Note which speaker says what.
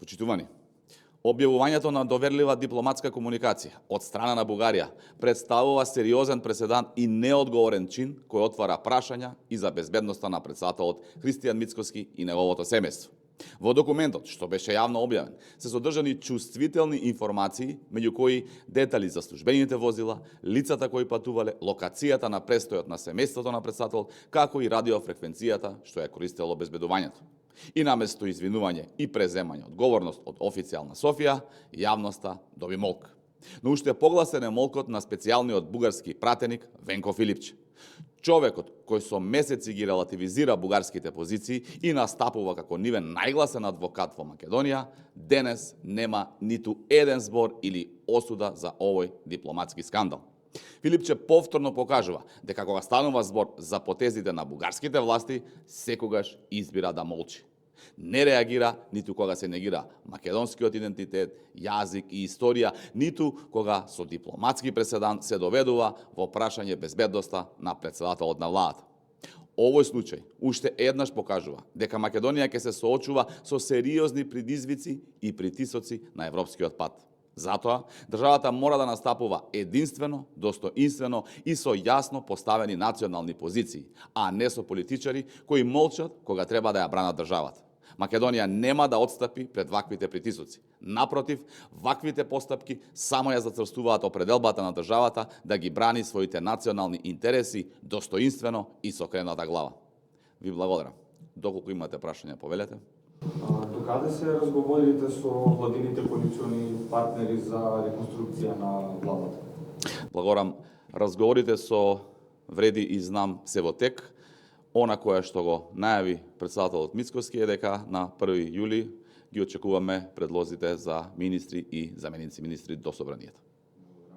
Speaker 1: Почитувани, објавувањето на доверлива дипломатска комуникација од страна на Бугарија представува сериозен преседан и неодговорен чин кој отвара прашања и за безбедноста на претседателот Христијан Мицкоски и неговото семејство. Во документот, што беше јавно објавен, се содржани чувствителни информации, меѓу кои детали за службените возила, лицата кои патувале, локацијата на престојот на семејството на претседателот, како и радиофреквенцијата што ја користело обезбедувањето. И наместо извинување и преземање одговорност од официјална Софија, јавноста доби молк. Но уште погласен е молкот на специјалниот бугарски пратеник Венко Филипче. Човекот кој со месеци ги релативизира бугарските позиции и настапува како нивен најгласен адвокат во Македонија, денес нема ниту еден збор или осуда за овој дипломатски скандал. Филипче повторно покажува дека кога станува збор за потезите на бугарските власти, секогаш избира да молчи. Не реагира ниту кога се негира македонскиот идентитет, јазик и историја, ниту кога со дипломатски преседан се доведува во прашање безбедноста на претседателот на владата. Овој случај уште еднаш покажува дека Македонија ќе се соочува со сериозни предизвици и притисоци на европскиот пат. Затоа, државата мора да настапува единствено, достоинствено и со јасно поставени национални позиции, а не со политичари кои молчат кога треба да ја бранат државата. Македонија нема да отстапи пред ваквите притисоци. Напротив, ваквите постапки само ја зацрстуваат определбата на државата да ги брани своите национални интереси достоинствено и со окрената глава. Ви благодарам. Доколку имате прашања, повелете.
Speaker 2: Докаде се разговорите со владините коалициони партнери за реконструкција на владата?
Speaker 1: Благодарам. Разговорите со Вреди и Знам се во тек. Она која што го најави претседателот Мицкоски е дека на 1 јули ги очекуваме предлозите за министри и заменици министри до собранието.